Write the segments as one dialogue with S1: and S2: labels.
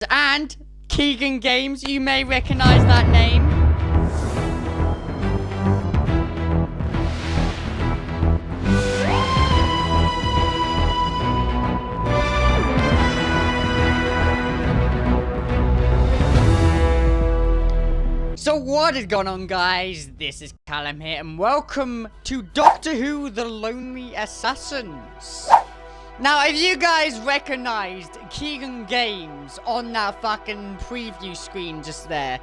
S1: and Kaigan Games, you may recognize that name. So what is going on, guys? This is Callum here, and welcome to Doctor Who: The Lonely Assassins. Now, if you guys recognized Kaigan Games on that fucking preview screen just there,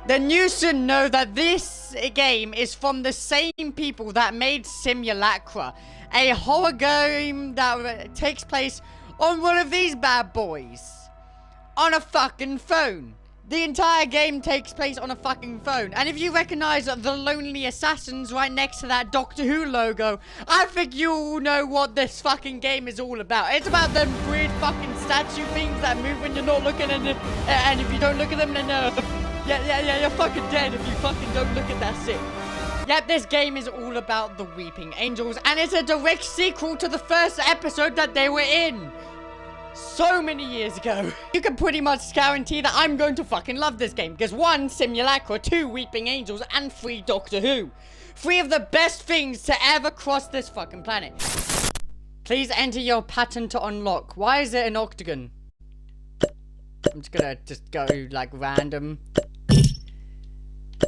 S1: then you should know that this game is from the same people that made Simulacra, a horror game that takes place on one of these bad boys, on a fucking phone. The entire game takes place on a fucking phone. And if you recognize the Lonely Assassins right next to that Doctor Who logo, I think you all know what this fucking game is all about. It's about them weird fucking statue things that move when you're not looking at them. And if you don't look at them, then yeah, you're fucking dead if you fucking don't look at that shit. Yep, this game is all about the Weeping Angels, and it's a direct sequel to the first episode that they were in so many years ago. You can pretty much guarantee that I'm going to fucking love this game, because 1, Simulacra, 2, Weeping Angels, and 3, Doctor Who. 3 of the best things to ever cross this fucking planet. Please enter your pattern to unlock. Why is it an octagon? I'm just gonna go like random.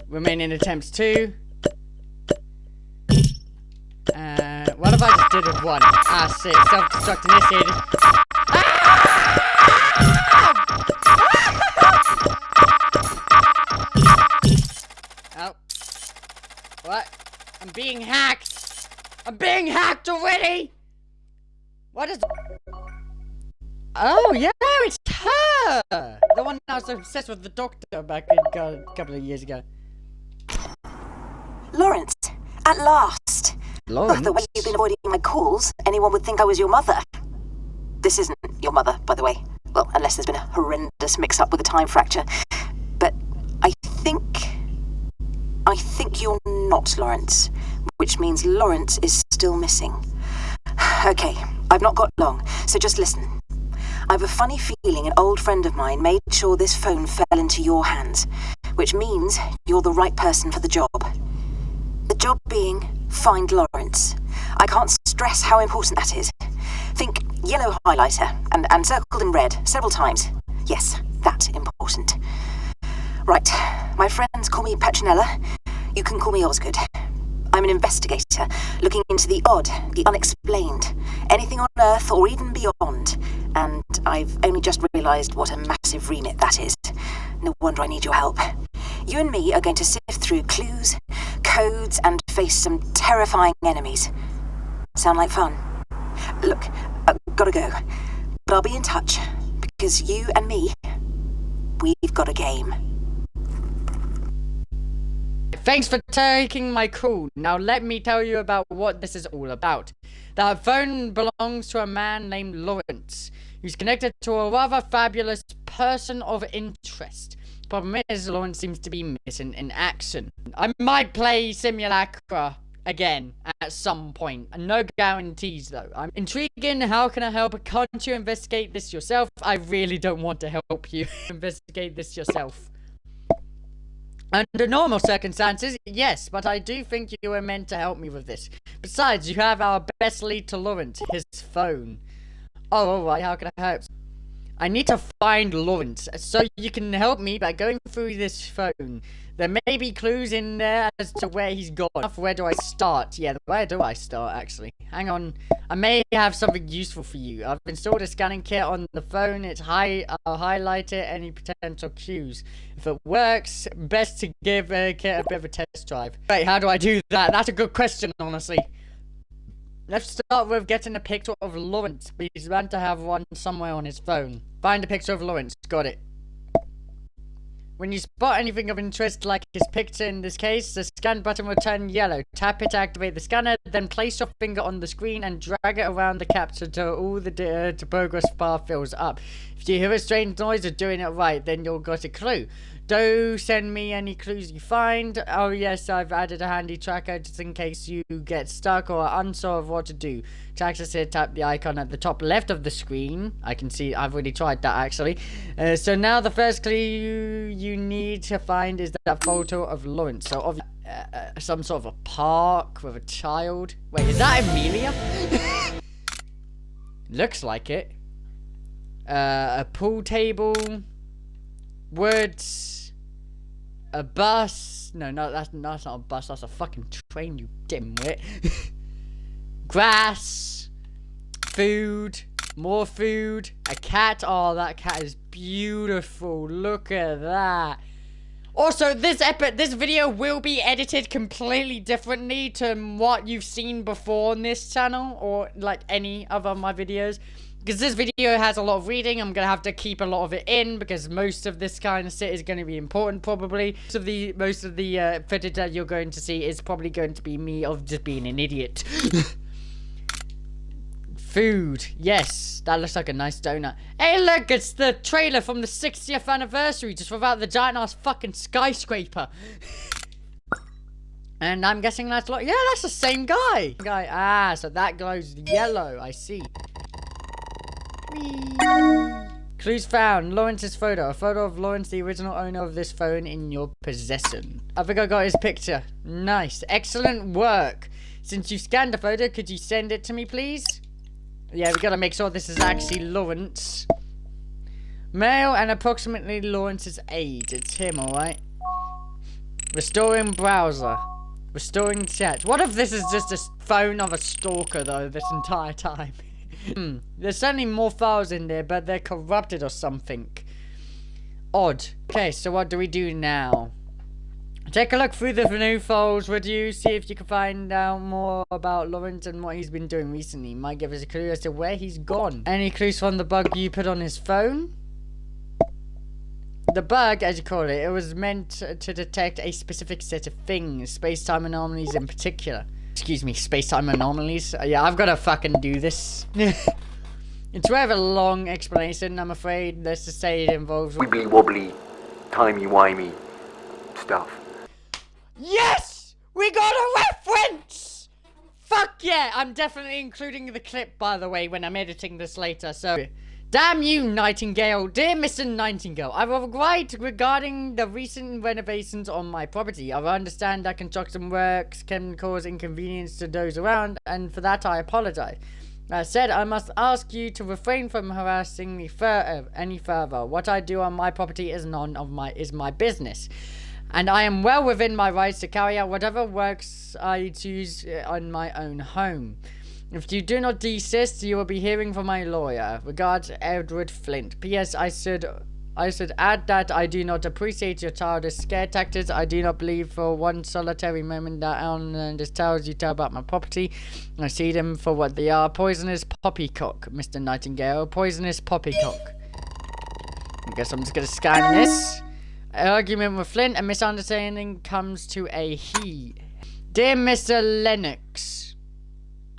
S1: Remaining attempts 2. What if I just did it 1? Ah, shit, self-destruct initiated. Oh. What? I'm being hacked! I'm being hacked already! What is... Oh, yeah, it's her! The one that was obsessed with the doctor back a couple of years ago.
S2: Lawrence, at last!
S1: Lawrence?
S2: Oh, the way you've been avoiding my calls, anyone would think I was your mother. This isn't your mother, by the way. Well, unless there's been a horrendous mix-up with a time fracture. But I think you're not Lawrence, which means Lawrence is still missing. Okay, I've not got long, so just listen. I've a funny feeling an old friend of mine made sure this phone fell into your hands, which means you're the right person for the job. The job being, find Lawrence. I can't stress how important that is. Think yellow highlighter, and circled in red several times. Yes, that important. Right, my friends call me Petronella. You can call me Osgood. I'm an investigator, looking into the odd, the unexplained, anything on Earth or even beyond. And I've only just realised what a massive remit that is. No wonder I need your help. You and me are going to sift through clues, codes, and face some terrifying enemies. Sound like fun? Look, I've gotta go. But I'll be in touch, because you and me, we've got a game.
S1: Thanks for taking my call. Now let me tell you about what this is all about. That phone belongs to a man named Lawrence, who's connected to a rather fabulous person of interest. Problem is, Lawrence seems to be missing in action. I might play Simulacra again at some point. No guarantees though. I'm intriguing. How can I help? Can't you investigate this yourself? I really don't want to help you investigate this yourself. Under normal circumstances, yes, but I do think you were meant to help me with this. Besides, you have our best lead to Lawrence, his phone. Oh, alright, how can I help? I need to find Lawrence, so you can help me by going through this phone. There may be clues in there as to where he's gone. Where do I start? Yeah, where do I start, actually? Hang on. I may have something useful for you. I've installed a scanning kit on the phone. I'll highlight it, any potential cues. If it works, best to give a kit a bit of a test drive. Wait, how do I do that? That's a good question, honestly. Let's start with getting a picture of Lawrence. He's bound to have one somewhere on his phone. Find a picture of Lawrence. Got it. When you spot anything of interest, like his picture in this case, the scan button will turn yellow. Tap it to activate the scanner, then place your finger on the screen and drag it around the capture until all the progress bar fills up. If you hear a strange noise of doing it right, then you'll get a clue. Do send me any clues you find. Oh yes, I've added a handy tracker just in case you get stuck or are unsure of what to do. To access it, tap the icon at the top left of the screen. I can see, I've already tried that actually. So now the first clue you need to find is that photo of Lawrence. So obviously, some sort of a park with a child. Wait, is that Amelia? Looks like it. A pool table. Woods. A bus. No, that's not a bus. That's a fucking train, you dimwit. Grass. Food. More food. A cat. Oh, that cat is beautiful. Look at that. Also, this video will be edited completely differently to what you've seen before on this channel, or like any other of my videos. Because this video has a lot of reading, I'm gonna have to keep a lot of it in, because most of this kind of shit is gonna be important, probably. Most of the footage that you're going to see is probably going to be me of just being an idiot. Food. Yes, that looks like a nice donut. Hey, look, it's the trailer from the 60th anniversary, just without the giant-ass fucking skyscraper. And I'm guessing that's like, yeah, that's the same guy. Ah, so that glow's yellow, I see. Whee. Clues found. Lawrence's photo. A photo of Lawrence, the original owner of this phone, in your possession. I think I got his picture. Nice. Excellent work. Since you scanned the photo, could you send it to me, please? Yeah, we gotta make sure this is actually Lawrence. Male and approximately Lawrence's age. It's him, alright? Restoring browser. Restoring chat. What if this is just a phone of a stalker, though, this entire time? There's certainly more files in there, but they're corrupted or something. Odd. Okay, so what do we do now? Take a look through the new files, would you? See if you can find out more about Lawrence and what he's been doing recently. Might give us a clue as to where he's gone. Any clues from the bug you put on his phone? The bug, as you call it, it was meant to detect a specific set of things. Space-time anomalies in particular. Excuse me, space-time anomalies? Yeah, I've got to fucking do this. It's rather a long explanation, I'm afraid. Let's just say it involves...
S3: wibbly-wobbly, timey-wimey stuff.
S1: Yes! We got a reference! Fuck yeah! I'm definitely including the clip, by the way, when I'm editing this later, so... Damn you, Nightingale. Dear Mr. Nightingale, I will write regarding the recent renovations on my property. I understand that construction works can cause inconvenience to those around, and for that I apologize. That said, I must ask you to refrain from harassing me any further. What I do on my property is my business, and I am well within my rights to carry out whatever works I choose on my own home. If you do not desist, you will be hearing from my lawyer. Regards, Edward Flint. P.S. I should add that I do not appreciate your childish scare tactics. I do not believe for one solitary moment that outlanders tales you tell about my property. I see them for what they are. Poisonous poppycock, Mr. Nightingale. Poisonous poppycock. I guess I'm just gonna scan this. Argument with Flint. A misunderstanding comes to a he. Dear Mr. Lennox.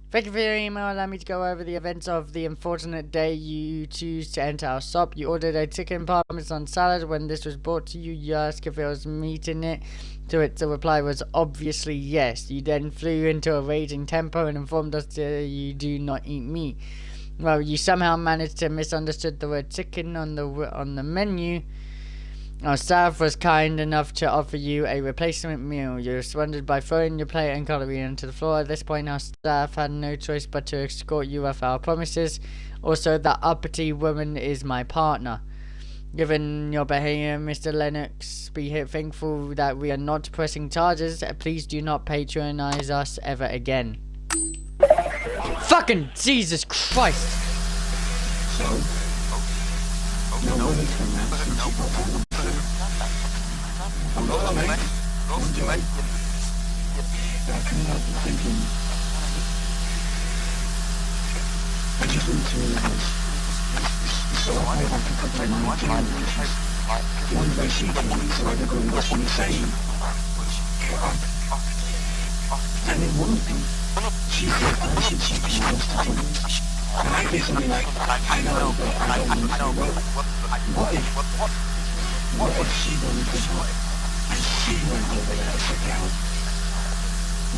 S1: Thank you for your email. Allow me to go over the events of the unfortunate day you choose to enter our shop. You ordered a chicken parmesan salad. When this was brought to you, you asked if there was meat in it. To it, the reply was obviously yes. You then flew into a raging tempo and informed us that you do not eat meat. Well, you somehow managed to misunderstood the word chicken on the menu. Our staff was kind enough to offer you a replacement meal. You responded by throwing your plate and cutlery onto the floor. At this point, our staff had no choice but to escort you off our premises. Also, that uppity woman is my partner. Given your behavior, Mr. Lennox, be thankful that we are not pressing charges. Please do not patronize us ever again. Fucking Jesus Christ!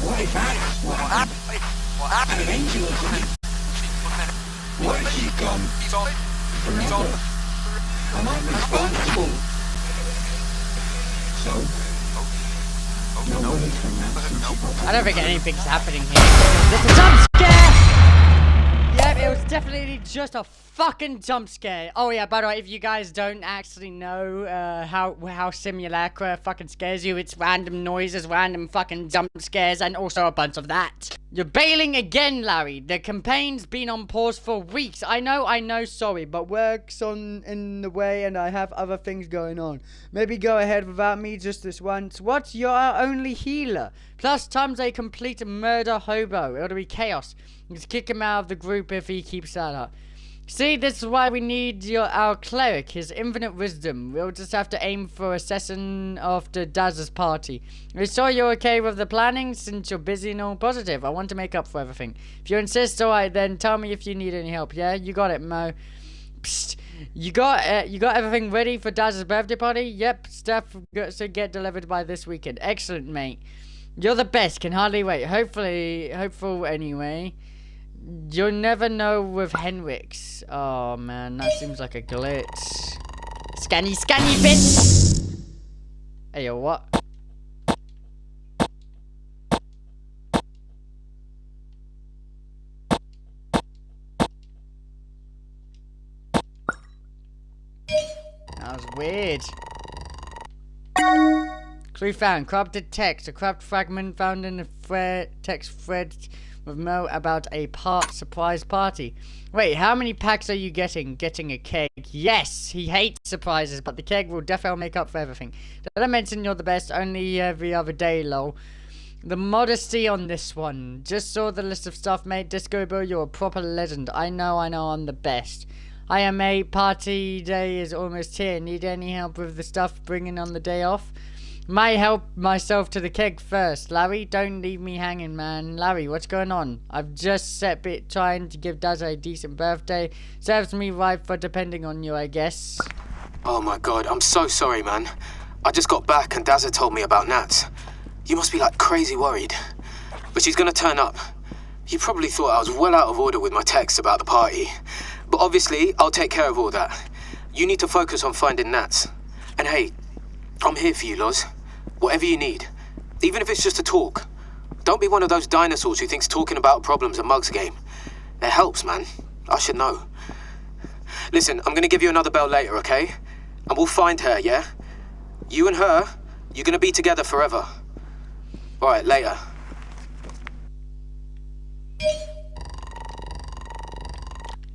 S4: What if that? What happened? Eventually, What has he gone?
S5: He's on. He's on.
S4: Am I responsible? So? No one can answer.
S1: I don't think anything's happening here. This is a jump scare! Yep, it was definitely just a fucking jump scare. Oh yeah, by the way, if you guys don't actually know how simulacra fucking scares you, it's random noises, random fucking jump scares, and also a bunch of that. You're bailing again, Larry. The campaign's been on pause for weeks. I know, sorry, but work's in the way and I have other things going on. Maybe go ahead without me just this once. What? You're our only healer. Plus, Tom's a complete murder hobo. It'll be chaos. Just kick him out of the group if he keeps that up. See, this is why we need our cleric, his infinite wisdom. We'll just have to aim for a session after Daz's party. We saw you're okay with the planning, since you're busy and all positive. I want to make up for everything. If you insist, alright then, tell me if you need any help, yeah? You got it, Mo. Psst. You got everything ready for Daz's birthday party? Yep, stuff to get delivered by this weekend. Excellent, mate. You're the best, can hardly wait. Hopeful anyway. You'll never know with Henrik's. Oh man, that seems like a glitch. Scanny, bitch! Hey, yo, what? That was weird. Clue found. Corrupted text. A corrupt fragment found in the text thread with Mo about a surprise party. Wait, how many packs are you getting? Getting a keg. Yes, he hates surprises, but the keg will definitely make up for everything. Did I mention you're the best? Only every other day, lol. The modesty on this one. Just saw the list of stuff, mate. Disco Bill, you're a proper legend. I know I'm the best. I am, mate. Party day is almost here. Need any help with the stuff bringing on the day off? Might help myself to the keg first. Larry, don't leave me hanging, man. Larry, what's going on? I've just set bit trying to give Daz a decent birthday. Serves me right for depending on you, I guess.
S6: Oh my god, I'm so sorry, man. I just got back and Dazza told me about Nats. You must be like crazy worried. But she's gonna turn up. You probably thought I was well out of order with my text about the party. But obviously, I'll take care of all that. You need to focus on finding Nats. And hey, I'm here for you, Loz. Whatever you need. Even if it's just a talk. Don't be one of those dinosaurs who thinks talking about problems a mug's game. It helps, man. I should know. Listen, I'm gonna give you another bell later, okay? And we'll find her, yeah? You and her, you're gonna be together forever. Alright, later.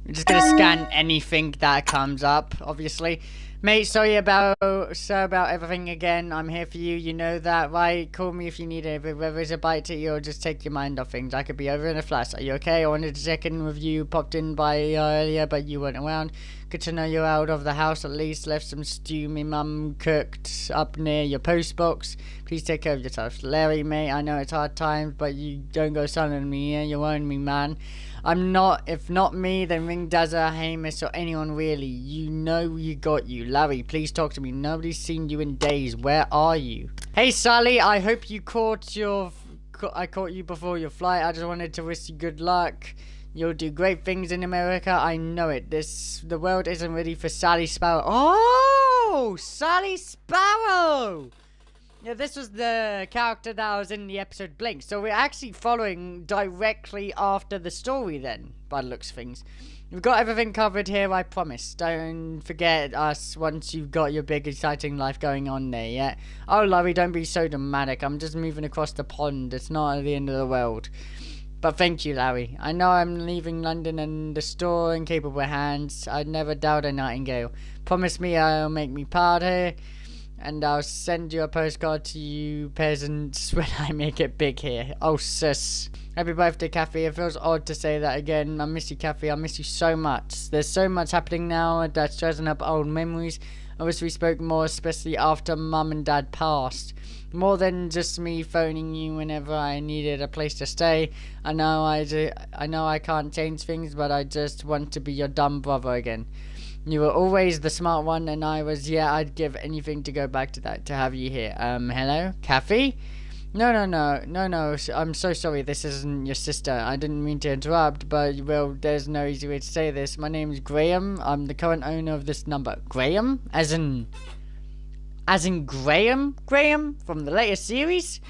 S1: I'm just gonna scan anything that comes up, obviously. Mate, sorry about everything again. I'm here for you, you know that, right? Call me if you need it, whether it's a bite to you or just take your mind off things. I could be over in a flash. Are you okay? I wanted to check in with you. Popped in by earlier, but you weren't around. Good to know you're out of the house at least. Left some stew me mum cooked up near your post box. Please take care of yourself. Larry, mate, I know it's hard times, but you don't go silent on me, yeah? You own me, man. I'm not. If not me, then ring Dazza, Hamish, or anyone really. You know you got you. Larry, please talk to me. Nobody's seen you in days. Where are you? Hey, Sally, I hope you caught you before your flight. I just wanted to wish you good luck. You'll do great things in America. I know it. The world isn't ready for Sally Sparrow. Oh, Sally Sparrow! Yeah, this was the character that was in the episode Blink. So we're actually following directly after the story then, by the looks of things. We've got everything covered here, I promise. Don't forget us once you've got your big exciting life going on there, yeah? Oh, Larry, don't be so dramatic. I'm just moving across the pond. It's not at the end of the world. But thank you, Larry. I know I'm leaving London and the store in capable hands. I'd never doubt a Nightingale. Promise me I'll make me proud here. And I'll send you a postcard to you peasants when I make it big here. Oh, sis. Happy birthday, Kathy. It feels odd to say that again. I miss you, Kathy. I miss you so much. There's so much happening now that's dredging up old memories. I wish we spoke more, especially after Mum and Dad passed. More than just me phoning you whenever I needed a place to stay. I know I can't change things, but I just want to be your dumb brother again. You were always the smart one, and I'd give anything to go back to that, to have you here. Hello? Kathy? No. I'm so sorry. This isn't your sister. I didn't mean to interrupt, but, well, there's no easy way to say this. My name is Graham. I'm the current owner of this number. Graham? As in Graham? Graham? From the latest series?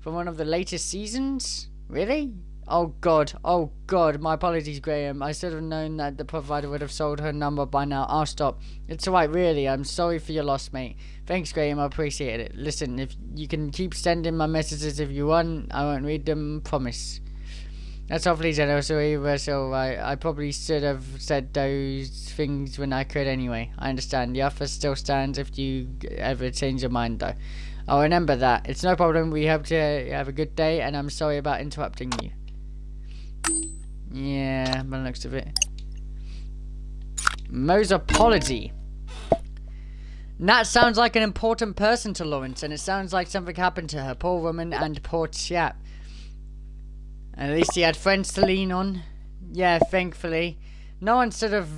S1: From one of the latest seasons? Really? Oh god, my apologies, Graham. I should have known that the provider would have sold her number by now. I'll stop. It's alright, really. I'm sorry for your loss, mate. Thanks, Graham. I appreciate it. Listen, if you can keep sending my messages if you want, I won't read them, promise. That's awfully generous, so I probably should have said those things when I could anyway. I understand. The offer still stands if you ever change your mind, though. I'll remember that. It's no problem. We hope to have a good day, and I'm sorry about interrupting you. Yeah, by the looks of it. Mo's apology. That sounds like an important person to Lawrence, and it sounds like something happened to her. Poor woman and poor chap. At least he had friends to lean on. Yeah, thankfully. No one sort of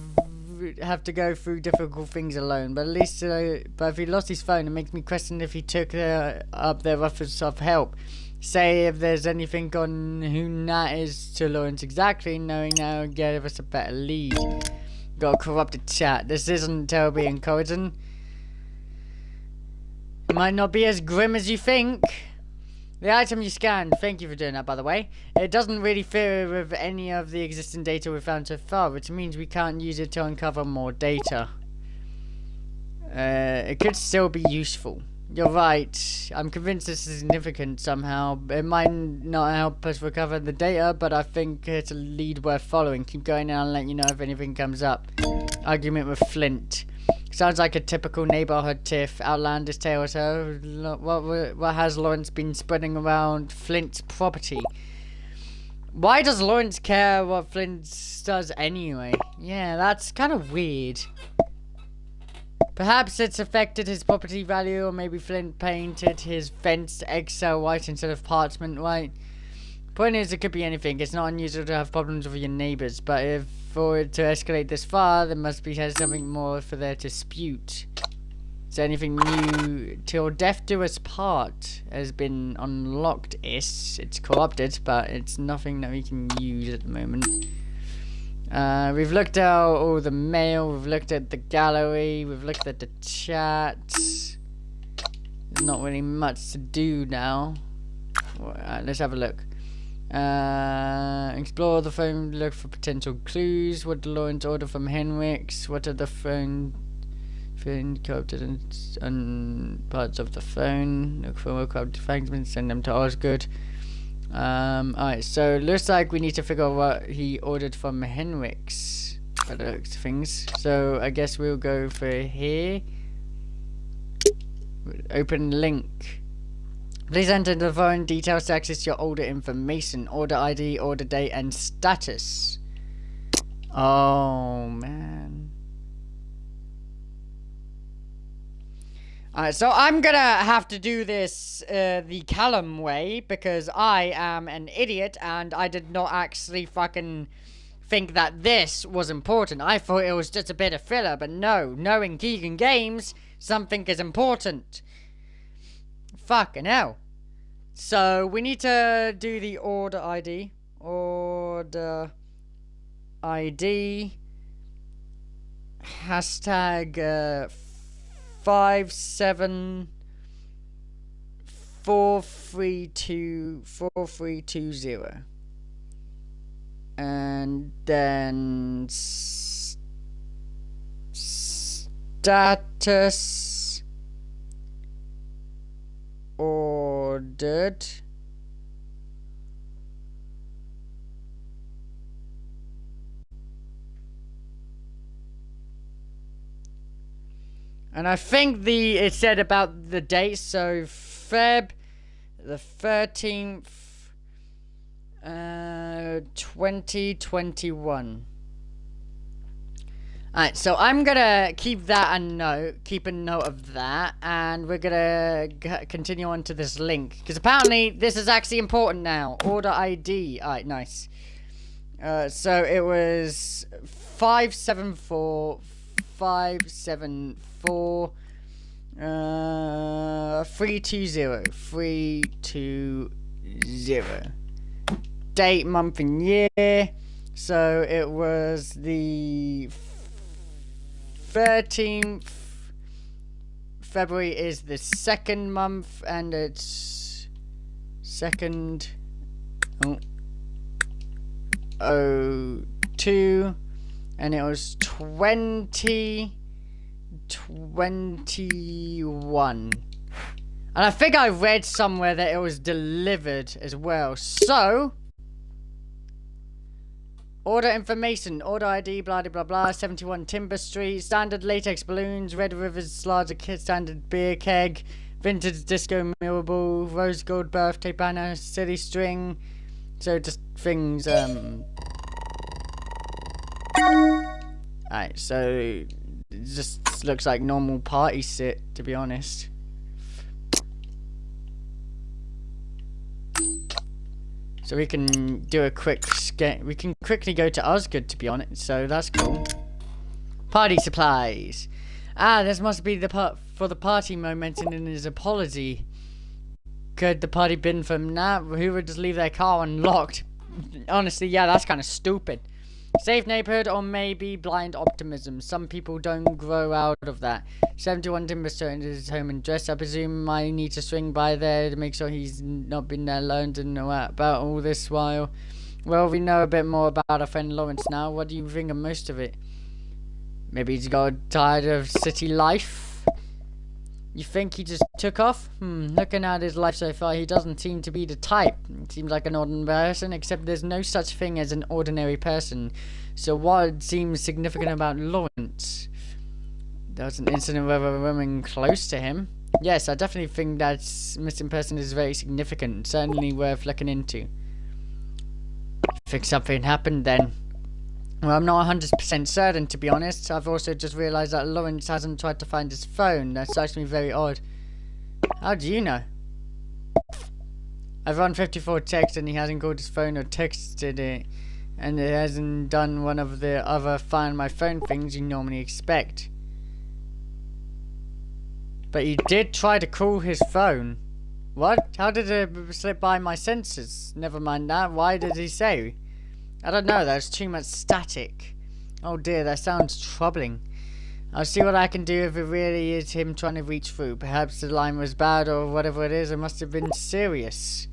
S1: have to go through difficult things alone, but at least, but if he lost his phone, it makes me question if he took up their offers of help. Say if there's anything on who Nat is to Lawrence exactly, knowing now will give us a better lead. Got a corrupted chat. This isn't terribly encouraging. It might not be as grim as you think. The item you scanned, thank you for doing that, by the way. It doesn't really fit with any of the existing data we've found so far, which means we can't use it to uncover more data. It could still be useful. You're right. I'm convinced this is significant somehow. It might not help us recover the data, but I think it's a lead worth following. Keep going and I'll let you know if anything comes up. Argument with Flint. Sounds like a typical neighborhood tiff. Outlandish tale or so. What has Lawrence been spreading around Flint's property? Why does Lawrence care what Flint does anyway? Yeah, that's kind of weird. Perhaps it's affected his property value, or maybe Flint painted his fence eggshell white instead of parchment white. Point is, it could be anything. It's not unusual to have problems with your neighbors, but if for it to escalate this far, there must be something more for their dispute. Is there anything new? Till death do us part has been unlocked-ish. It's corrupted, but it's nothing that we can use at the moment. We've looked at all the mail, we've looked at the gallery, we've looked at the chat. There's not really much to do now. Let's have a look. Explore the phone, look for potential clues. What did Lawrence order from Henwick's? What are the phone corrupted and parts of the phone? Look for corrupted fragments, send them to Osgood. Alright, so looks like we need to figure out what he ordered from Henwick's by the looks of things. So I guess we'll go for here. Open link. Please enter the phone details to access your order information, order ID, order date, and status. Oh man. Alright, so I'm gonna have to do this the Callum way, because I am an idiot and I did not actually fucking think that this was important. I thought it was just a bit of filler, but no. Knowing Kaigan Games, something is important. Fucking hell. So, we need to do the order ID. Order ID. Hashtag 574320. And then status ordered. And I think it said about the date, so Feb the 13th, 2021. Alright, so I'm gonna keep that keep a note of that, and we're gonna continue on to this link, because apparently this is actually important now. Order ID. Alright, nice. So it was 574. 320. 320. Date, month, and year. So it was the 13th. February is the second month, and it's second. Oh, 02, and it was 2021. And I think I read somewhere that it was delivered as well. So, order information, order ID, blah blah blah, 71 Timber Street, standard latex balloons, Red River's larger kit, standard beer keg, vintage disco mirrorball, rose gold birthday banner, city string. So just things, Alright, so it just looks like normal party sit, to be honest. So we can do a quick scan. We can quickly go to Osgood, to be honest, so that's cool. Party supplies. Ah, this must be the part for the party moment in his apology. Could the party been from that? Who would just leave their car unlocked? Honestly, yeah, that's kind of stupid. Safe neighborhood, or maybe blind optimism. Some people don't grow out of that. 71 Timber Street is his home and dress. I presume I need to swing by there to make sure he's not been there alone to know about all this while. Well, we know a bit more about our friend Lawrence now. What do you think of most of it? Maybe he's got tired of city life? You think he just took off? Looking at his life so far, he doesn't seem to be the type. He seems like an ordinary person, except there's no such thing as an ordinary person. So what seems significant about Lawrence? There was an incident with a woman close to him. Yes, I definitely think that missing person is very significant. Certainly worth looking into. Think something happened then? Well, I'm not 100% certain, to be honest. I've also just realised that Lawrence hasn't tried to find his phone. That strikes me very odd. How do you know? I've run 54 texts and he hasn't called his phone or texted it. And it hasn't done one of the other find my phone things you normally expect. But he did try to call his phone. What? How did it slip by my senses? Never mind that. Why did he say? I don't know, there's too much static. Oh dear, that sounds troubling. I'll see what I can do if it really is him trying to reach through. Perhaps the line was bad or whatever it is, it must have been serious.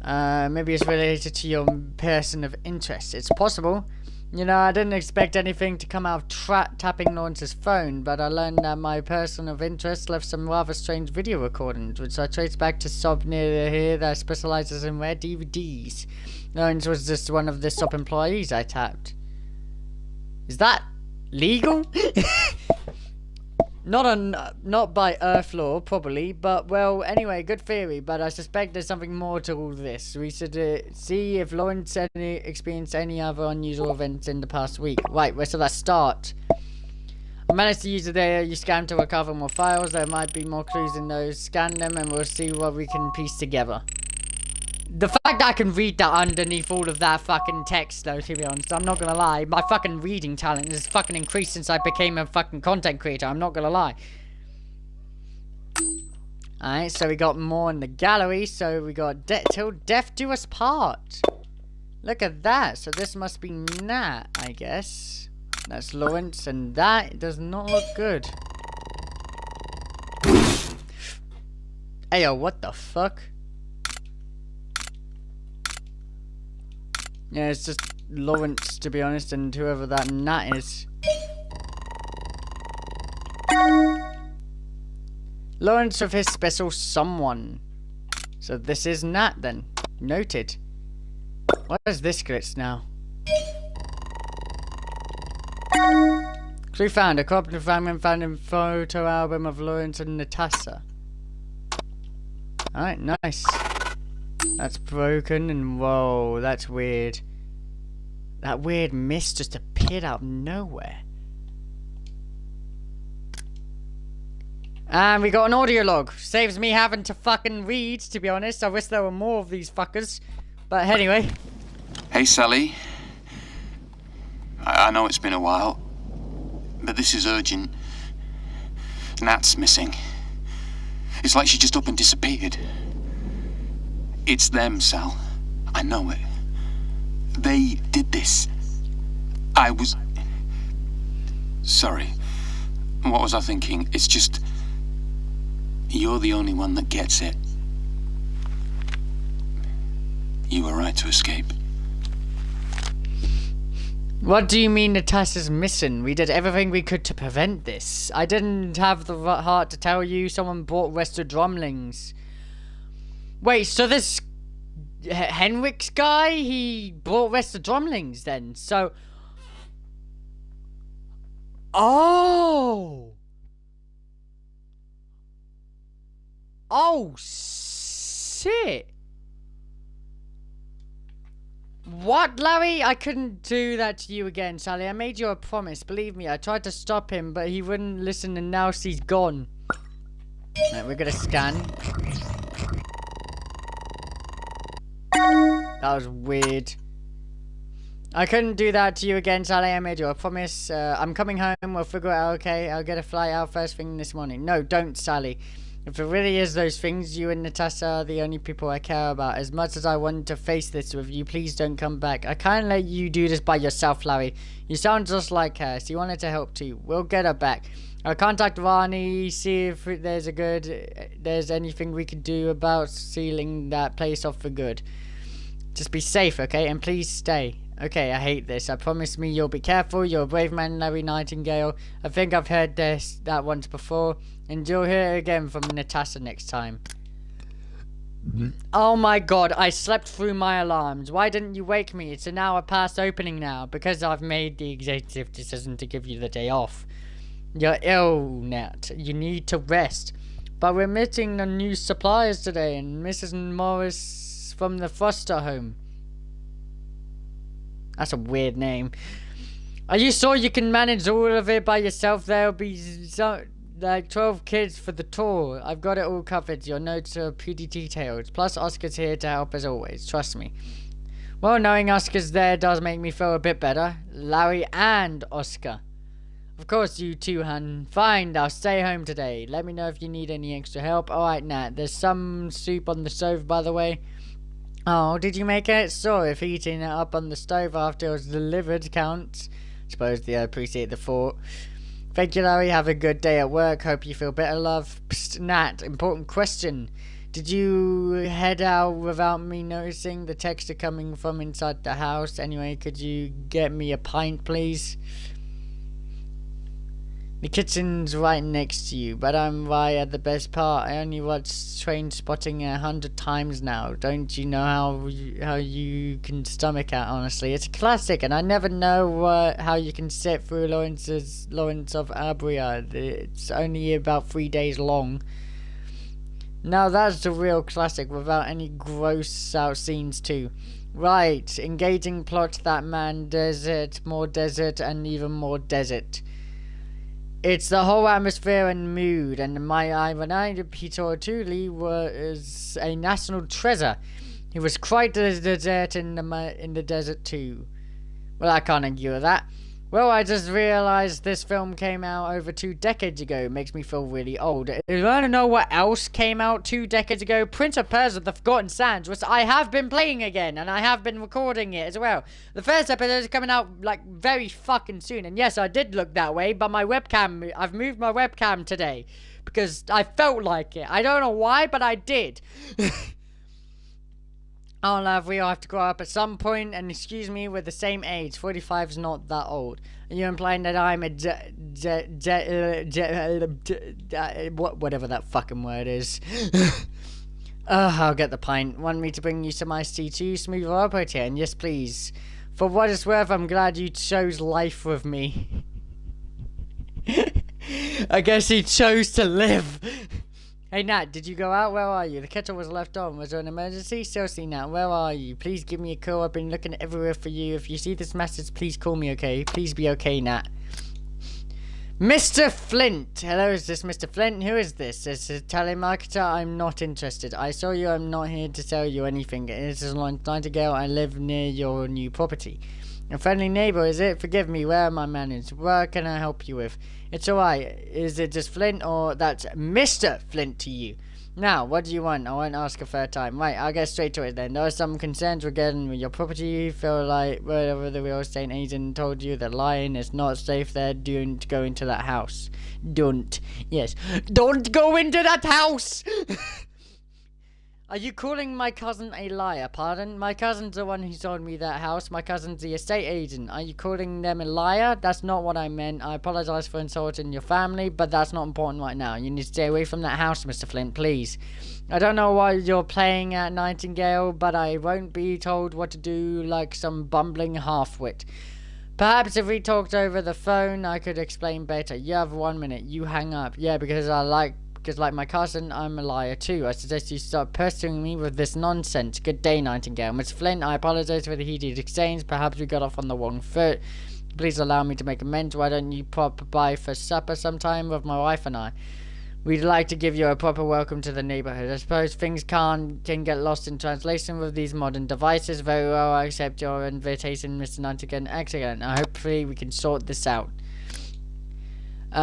S1: Maybe it's related to your person of interest. It's possible. You know, I didn't expect anything to come out of tapping Lawrence's phone, but I learned that my person of interest left some rather strange video recordings, which I traced back to Sob near here that specializes in rare DVDs. Lawrence was just one of the Sob employees I tapped. Is that legal? Not by Earth law, probably, but well, anyway, good theory, but I suspect there's something more to all this. We should see if Lawrence experienced any other unusual events in the past week. Right, where should I start? I managed to use the data you scanned to recover more files. There might be more clues in those. Scan them and we'll see what we can piece together. The fact that I can read that underneath all of that fucking text, though, to be honest, I'm not gonna lie. My fucking reading talent has fucking increased since I became a fucking content creator. I'm not gonna lie. Alright, so we got more in the gallery. So we got till death do us part. Look at that. So this must be Nat, I guess. That's Lawrence, and that does not look good. Ayo, what the fuck? Yeah, it's just Lawrence, to be honest, and whoever that Nat is. Lawrence with his special someone. So this is Nat then. Noted. What is this glitch now? Clue found. A cooperative family found in photo album of Lawrence and Natasha. Alright, nice. That's broken, and whoa, that's weird. That weird mist just appeared out of nowhere. And we got an audio log. Saves me having to fucking read, to be honest. I wish there were more of these fuckers. But anyway.
S7: Hey, Sally. I know it's been a while, but this is urgent. Nat's missing. It's like she just up and disappeared. It's them, Sal. I know it. They did this. I was... Sorry. What was I thinking? It's just... You're the only one that gets it. You were right to escape.
S1: What do you mean Natasha's missing? We did everything we could to prevent this. I didn't have the heart to tell you someone brought rested drumlings. Wait, so this Henrik's guy, he brought rested drumlings then? So... Oh! Oh, shit! What, Larry? I couldn't do that to you again, Sally. I made you a promise. Believe me, I tried to stop him, but he wouldn't listen, and now she's gone. Right, we're gonna scan. That was weird. I couldn't do that to you again, Sally. I made you a promise. I'm coming home. We'll figure it out, okay? I'll get a flight out first thing this morning. No, don't, Sally. If it really is those things, you and Natasha are the only people I care about. As much as I want to face this with you, please don't come back. I can't let you do this by yourself, Larry. You sound just like her. She wanted to help too. We'll get her back. I'll contact Ronnie, see if there's anything we can do about sealing that place off for good. Just be safe, okay? And please stay. Okay, I hate this. I promise me you'll be careful. You're a brave man, Larry Nightingale. I think I've heard that once before. And you'll hear it again from Natasha next time. Oh my god, I slept through my alarms. Why didn't you wake me? It's an hour past opening now. Because I've made the executive decision to give you the day off. You're ill, Nat. You need to rest. But we're meeting the new suppliers today. And Mrs. Morris from the foster home. That's a weird name. Are you sure you can manage all of it by yourself? There'll be like 12 kids for the tour. I've got it all covered. Your notes are pretty detailed. Plus, Oscar's here to help as always. Trust me. Well, knowing Oscar's there does make me feel a bit better. Larry and Oscar. Of course, you too, hun. Fine, I'll stay home today. Let me know if you need any extra help. Alright, Nat. There's some soup on the stove, by the way. Oh, did you make it? So, if heating it up on the stove after it was delivered counts. Suppose they appreciate the thought. Thank you, Larry. Have a good day at work. Hope you feel better, love. Psst, Nat, important question. Did you head out without me noticing? The texts are coming from inside the house. Anyway, could you get me a pint, please? The kitchen's right next to you, but I'm right at the best part. I only watched Train Spotting 100 times now. Don't you know how you can stomach it, honestly? It's a classic, and I never know how you can sit through Lawrence of Arabia. It's only about 3 days long. Now that's the real classic, without any gross out scenes too. Right, engaging plot, that man, desert, more desert, and even more desert. It's the whole atmosphere and mood, and my irony, Peter O'Toole was a national treasure. He was quite the desert in the desert too. Well, I can't argue with that. Well, I just realized this film came out over 2 decades ago. Makes me feel really old. If you want to know what else came out 2 decades ago? Prince of Persia: The Forgotten Sands, which I have been playing again, and I have been recording it as well. The first episode is coming out, like, very fucking soon. And yes, I did look that way, but my webcam, I've moved my webcam today. Because I felt like it. I don't know why, but I did. Oh, love, we all have to grow up at some point, and excuse me, we're the same age. 45's not that old. Are you implying that I'm whatever that fucking word is? I'll get the pint. Want me to bring you some iced tea too? Smooth operator, and yes, please. For what it's worth, I'm glad you chose life with me. I guess he chose to live. Hey Nat, did you go out? Where are you? The kettle was left on. Was there an emergency? Seriously, Nat, where are you? Please give me a call. I've been looking everywhere for you. If you see this message, please call me, okay? Please be okay, Nat. Mr. Flint. Hello, is this Mr. Flint? Who is this? This is a telemarketer. I'm not interested. I saw you. I'm not here to tell you anything. This is Lawrence Nightingale. I live near your new property. A friendly neighbor, is it? Forgive me. Where am I managed? What can I help you with? It's alright. Is it just Flint or that's Mr. Flint to you? Now, what do you want? I won't ask a third time. Right, I'll get straight to it then. There are some concerns regarding your property. You feel like whatever the real estate agent told you, the lion is not safe there. Don't go into that house. Don't. Yes. Don't go into that house! Are you calling my cousin a liar? Pardon? My cousin's the one who sold me that house. My cousin's the estate agent. Are you calling them a liar? That's not what I meant. I apologize for insulting your family, but that's not important right now. You need to stay away from that house, Mr. Flint, please. I don't know why you're playing at Nightingale, but I won't be told what to do like some bumbling half-wit. Perhaps if we talked over the phone, I could explain better. You have 1 minute. You hang up. Yeah, because like my cousin, I'm a liar too. I suggest you stop pestering me with this nonsense. Good day, Nightingale. Miss Flint, I apologize for the heated exchange. Perhaps we got off on the wrong foot. Please allow me to make amends. Why don't you pop by for supper sometime with my wife and I? We'd like to give you a proper welcome to the neighborhood. I suppose things can get lost in translation with these modern devices. Very well, I accept your invitation, Mr. Nightingale. Excellent. Hopefully we can sort this out. Do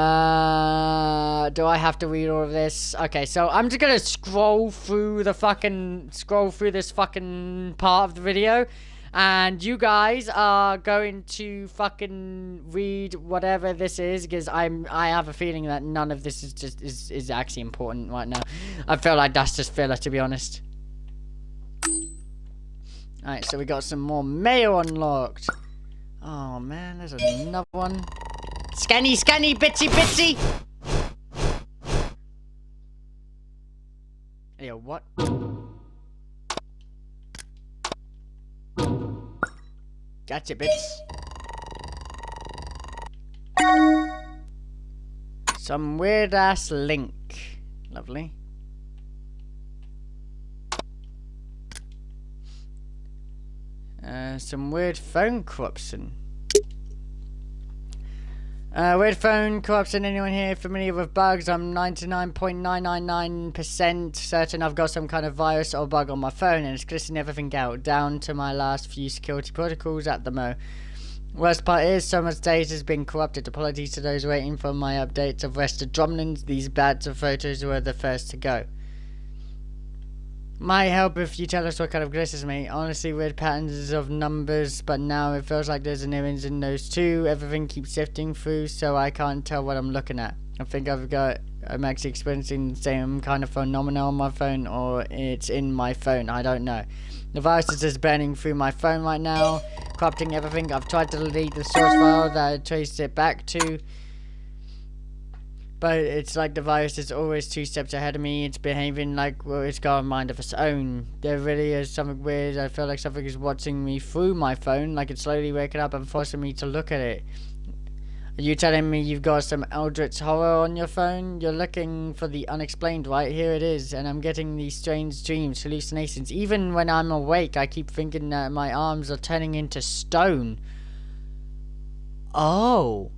S1: I have to read all of this? Okay, so I'm just gonna scroll through this fucking part of the video, and you guys are going to fucking read whatever this is, because I have a feeling that none of this is actually important right now. I feel like that's just filler, to be honest. Alright, so we got some more mail unlocked. Oh man, there's another one. Scanny, scanny, bitsy, bitsy! Yo, what? Gotcha, bits. Some weird-ass link. Lovely. Some weird phone corruption. Weird phone corruption. Anyone here familiar with bugs? I'm 99.999% certain I've got some kind of virus or bug on my phone, and it's glitching everything out, down to my last few security protocols at the mo. Worst part is, so much data has been corrupted. Apologies to those waiting for my updates of Rested Drumlins. These bats of photos were the first to go. Might help if you tell us what kind of glitches, mate. Honestly, weird patterns of numbers, but now it feels like there's an image in those too. Everything keeps sifting through, so I can't tell what I'm looking at. I think I'm actually experiencing the same kind of phenomenon on my phone, or it's in my phone. I don't know. The virus is just burning through my phone right now, corrupting everything. I've tried to delete the source file that I traced it back to, but it's like the virus is always 2 steps ahead of me. It's behaving like, well, it's got a mind of its own. There really is something weird. I feel like something is watching me through my phone, like it's slowly waking up and forcing me to look at it. Are you telling me you've got some eldritch horror on your phone? You're looking for the unexplained, right? Here it is, and I'm getting these strange dreams, hallucinations. Even when I'm awake, I keep thinking that my arms are turning into stone. Oh.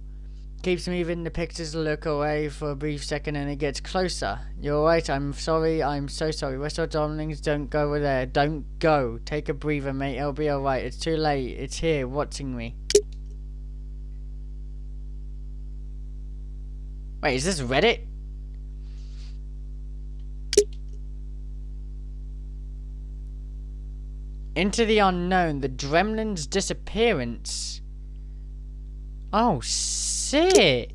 S1: Keeps moving the pictures, look away for a brief second, and it gets closer. You're right, I'm sorry, I'm so sorry. Restaurant darlings, don't go there. Don't go. Take a breather, mate. It'll be alright. It's too late. It's here, watching me. Wait, is this Reddit? Into the unknown, the Dremlin's disappearance. Oh, shit.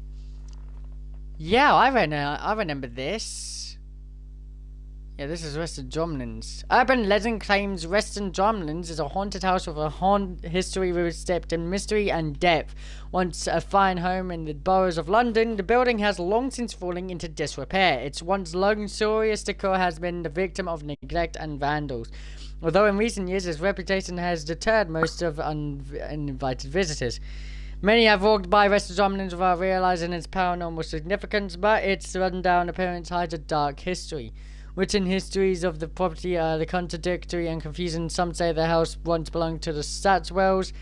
S1: Yeah, I remember this. Yeah, this is Reston Drumlins. Urban legend claims Reston Drumlins is a haunted house with a history steeped in mystery and depth. Once a fine home in the boroughs of London, the building has long since fallen into disrepair. Its once luxurious decor has been the victim of neglect and vandals. Although in recent years its reputation has deterred most of uninvited visitors. Many have walked by Reston Drumlins without realizing its paranormal significance, but its rundown appearance hides a dark history. Written histories of the property are contradictory and confusing. Some say the house once belonged to the Satchwells,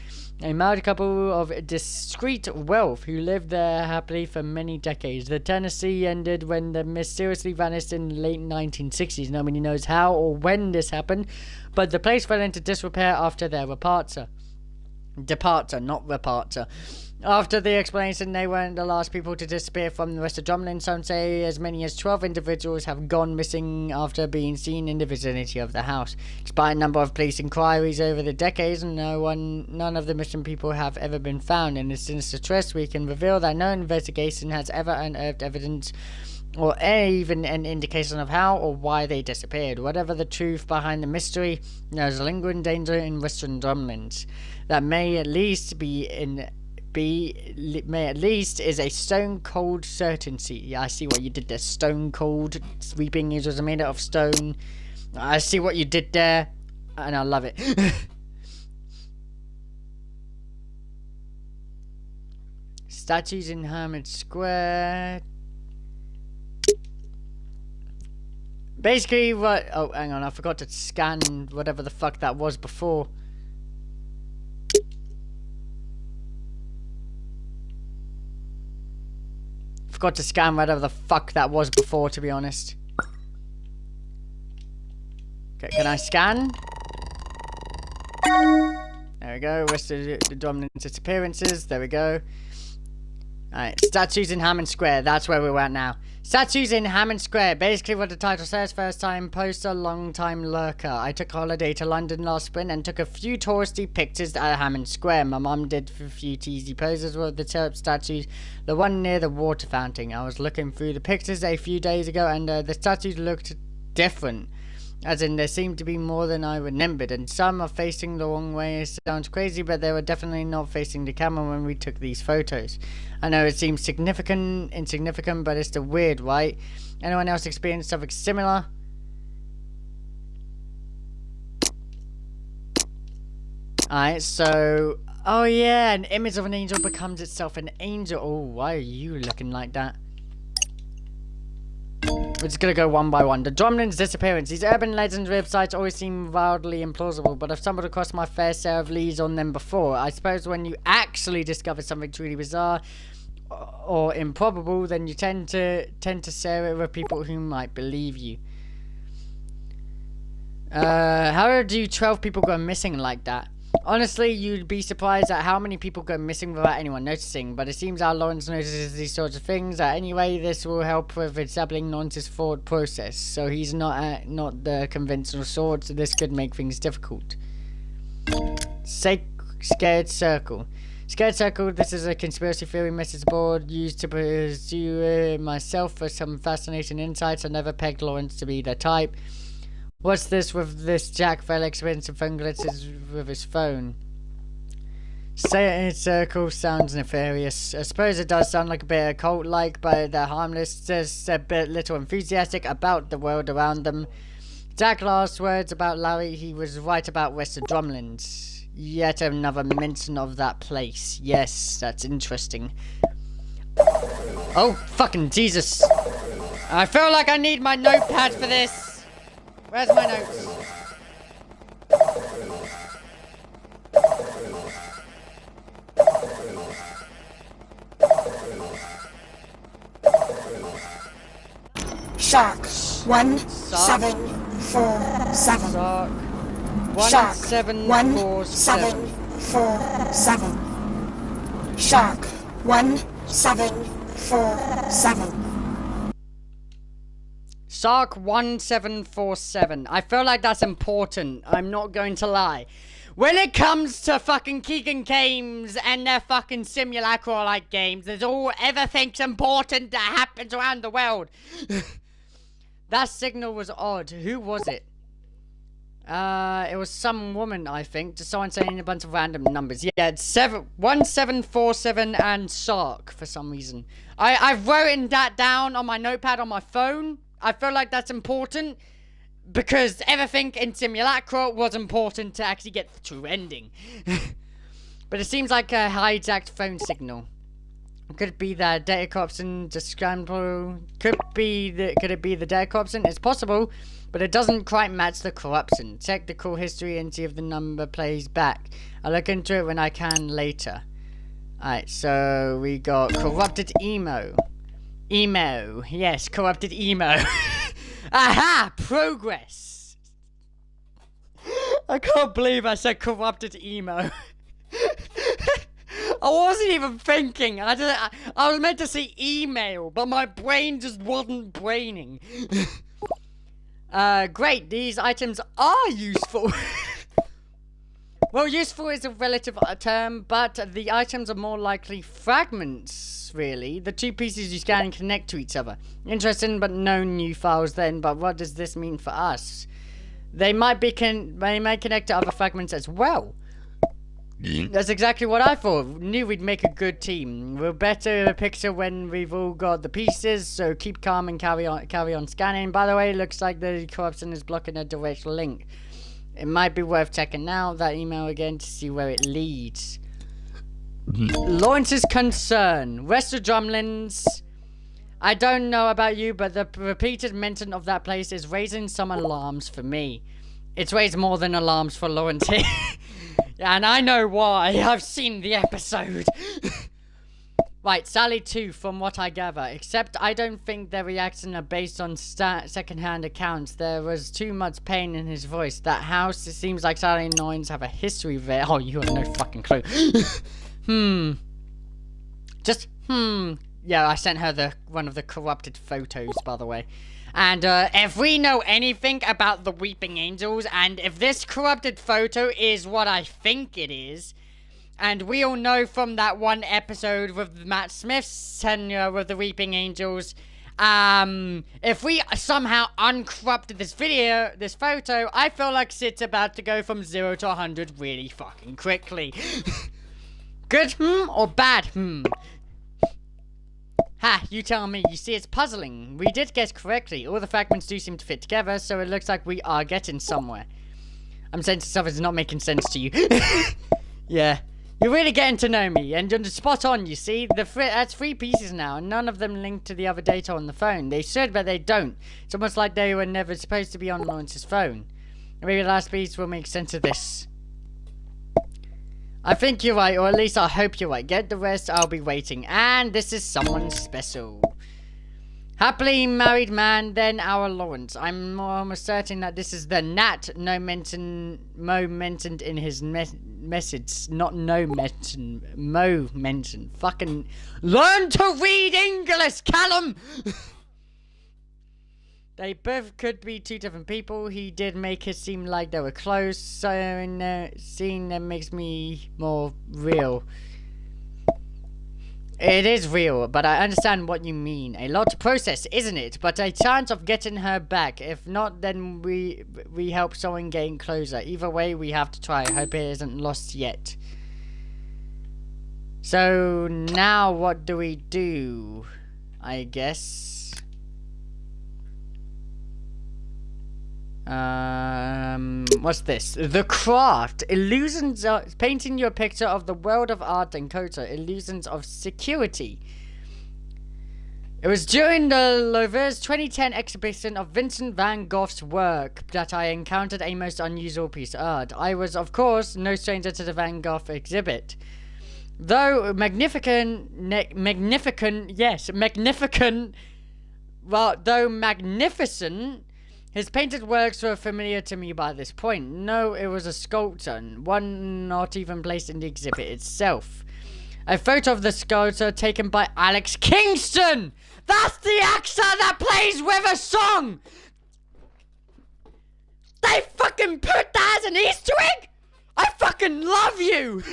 S1: a married couple of discreet wealth who lived there happily for many decades. The tenancy ended when they mysteriously vanished in the late 1960s. Nobody knows how or when this happened, but the place fell into disrepair after their departure, not reparture. After the explanation, they weren't the last people to disappear from the rest of Drumlin. Some say as many as 12 individuals have gone missing after being seen in the vicinity of the house. Despite a number of police inquiries over the decades, none of the missing people have ever been found. In this sinister twist, we can reveal that no investigation has ever unearthed evidence or even an indication of how or why they disappeared. Whatever the truth behind the mystery, there's a lingering danger in Western Drumlins that may at least is a stone cold certainty. Yeah, I see what you did there. Stone cold. Sweeping angels are made out of stone. I see what you did there, and I love it. Statues in Hermit Square. Basically, what? Oh, hang on. I forgot to scan whatever the fuck that was before. Forgot to scan whatever the fuck that was before, to be honest. Okay, can I scan? There we go. Rest of the dominant disappearances. There we go. Alright, statues in Hammond Square. That's where we're at now. Statues in Hammond Square. Basically what the title says. First time poster, long time lurker. I took a holiday to London last spring and took a few touristy pictures at Hammond Square. My mum did a few teasy poses with the turp statues. The one near the water fountain. I was looking through the pictures a few days ago and the statues looked different. As in, there seemed to be more than I remembered, and some are facing the wrong way. It sounds crazy, but they were definitely not facing the camera when we took these photos. I know it seems insignificant, but it's still weird, right? Anyone else experienced something similar? Alright, so... Oh yeah, an image of an angel becomes itself an angel. Oh, why are you looking like that? We're just gonna go one by one. The Drumlin's disappearance. These urban legends websites always seem wildly implausible, but I've stumbled across my fair share of leads on them before. I suppose when you actually discover something truly bizarre or improbable, then you tend to share it with people who might believe you. How do 12 people go missing like that? Honestly, you'd be surprised at how many people go missing without anyone noticing, but it seems our Lawrence notices these sorts of things. Anyway, this will help with establishing Lawrence's thought process, so he's not the conventional sort, so this could make things difficult. Scared Circle. Scared Circle, this is a conspiracy theory message board used to pursue myself for some fascinating insights. I never pegged Lawrence to be the type. What's this with this Jack fell expensive phone glitches with his phone? Scared Circle sounds nefarious. I suppose it does sound like a bit occult-like, but they're harmless, just a bit little enthusiastic about the world around them. Jack's last words about Larry, he was right about West of Drumlins. Yet another mention of that place. Yes, that's interesting. Oh, fucking Jesus. I feel like I need my notepad for this. Where's my notes?
S8: Shark 1747.
S1: Shark
S8: Shark
S1: 1747.
S8: 1747. Shark 1747.
S1: Shark 1747. I feel like that's important. I'm not going to lie. When it comes to fucking Kaigan Games and their fucking simulacra-like games, there's everything's important that happens around the world. That signal was odd. Who was it? It was some woman, I think. Just someone saying a bunch of random numbers. Yeah, it's 1747 and Shark for some reason. I've written that down on my notepad on my phone. I feel like that's important because everything in Simulacra was important to actually get the true ending. But it seems like a hijacked phone signal. Could it be the data corruption just scramble? Could it be the data corruption? It's possible, but it doesn't quite match the corruption. Check the call history and see if the number plays back. I'll look into it when I can later. Alright, so we got corrupted emo. Emo. Yes, corrupted emo. Aha! Progress. I can't believe I said corrupted emo. I wasn't even thinking. I was meant to say email, but my brain just wasn't braining. Great. These items are useful. Well, useful is a relative term, but the items are more likely fragments, really. The two pieces you scan and connect to each other. Interesting, but no new files then. But what does this mean for us? They might connect to other fragments as well. That's exactly what I thought. Knew we'd make a good team. We'll better a picture when we've all got the pieces, so keep calm and carry on scanning. By the way, it looks like the corruption is blocking a direct link. It might be worth checking out that email again to see where it leads. Lawrence's concern. Rest of Drumlins. I don't know about you, but the repeated mention of that place is raising some alarms for me. It's raised more than alarms for Lawrence here. And I know why. I've seen the episode. Right, Sally too, from what I gather. Except I don't think their reactions are based on second-hand accounts. There was too much pain in his voice. That house, it seems like Sally and Noynes have a history there. Oh, you have no fucking clue. Yeah, I sent her one of the corrupted photos, by the way. And if we know anything about the Weeping Angels, and if this corrupted photo is what I think it is, and we all know from that one episode with Matt Smith's tenure with the Weeping Angels, if we somehow uncorrupted this photo, I feel like Sid's about to go from 0 to 100 really fucking quickly. Good, or bad, Ha, you tell me. You see, it's puzzling. We did guess correctly. All the fragments do seem to fit together, so it looks like we are getting somewhere. I'm saying stuff is not making sense to you. Yeah. You're really getting to know me, and you're spot on, you see. That's 3 pieces now, and none of them link to the other data on the phone. They should, but they don't. It's almost like they were never supposed to be on Lawrence's phone. Maybe the last piece will make sense of this. I think you're right, or at least I hope you're right. Get the rest, I'll be waiting. And this is someone special. Happily married man, then our Lawrence. I'm almost certain that this is the Nat Mo mentioned in his message. Not no mention, Mo mentioned. Fucking learn to read English, Callum! They both could be 2 different people. He did make it seem like they were close, so seeing them makes me more real. It is real, but I understand what you mean. A lot to process, isn't it? But a chance of getting her back. If not, then we help someone gain closer. Either way, we have to try. I hope it isn't lost yet. So, now what do we do? I guess... what's this? The craft. Illusions of painting you a picture of the world of art and culture. Illusions of security. It was during the Louvre's 2010 exhibition of Vincent van Gogh's work that I encountered a most unusual piece of art. I was, of course, no stranger to the Van Gogh exhibit. Though magnificent, his painted works were familiar to me by this point. No, it was a sculpture, one not even placed in the exhibit itself. A photo of the sculpture taken by Alex Kingston! That's the actor that plays with a song! They fucking put that as an Easter egg? I fucking love you!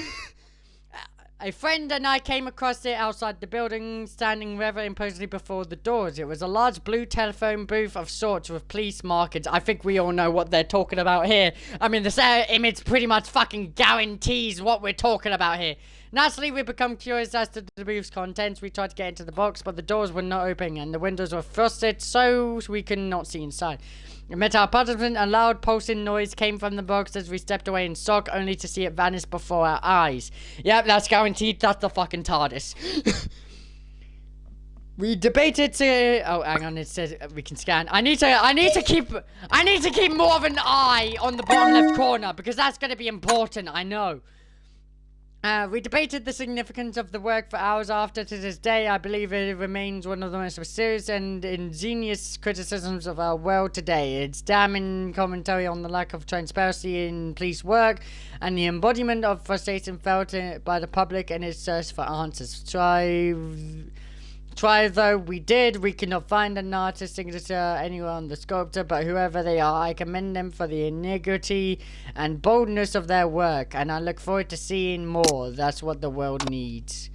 S1: A friend and I came across it outside the building, standing rather imposingly before the doors. It was a large blue telephone booth of sorts with police markings. I think we all know what they're talking about here. I mean, this image pretty much fucking guarantees what we're talking about here. Naturally, we become curious as to the booth's contents. We tried to get into the box, but the doors were not opening and the windows were frosted, so we could not see inside. We met our participant, a loud pulsing noise came from the box as we stepped away in shock, only to see it vanish before our eyes. Yep, that's guaranteed. That's the fucking TARDIS. We debated to... Oh, hang on. It says we can scan. I need to keep more of an eye on the bottom left corner because that's going to be important. I know. We debated the significance of the work for hours after. To this day, I believe it remains one of the most serious and ingenious criticisms of our world today. It's damning commentary on the lack of transparency in police work and the embodiment of frustration felt by the public in its search for answers. Try though we did, we could not find an artist's signature anywhere on the sculpture, but whoever they are, I commend them for the integrity and boldness of their work, and I look forward to seeing more. That's what the world needs.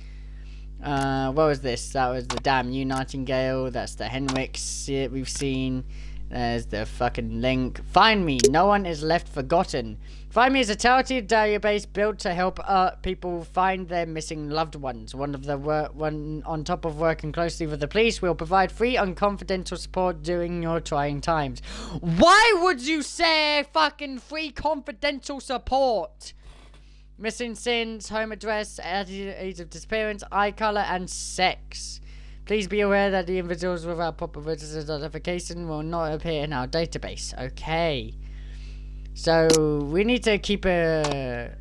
S1: What was this? That was the damn New Nightingale. That's the Henricks we've seen. There's the fucking link. Find Me. No one is left forgotten. Find Me is a charity database built to help people find their missing loved ones. On top of working closely with the police, will provide free and confidential support during your trying times. Why would you say fucking free confidential support? Missing sins, home address, age of disappearance, eye color, and sex. Please be aware that the individuals without proper registered identification will not appear in our database. Okay. So, we need to keep a...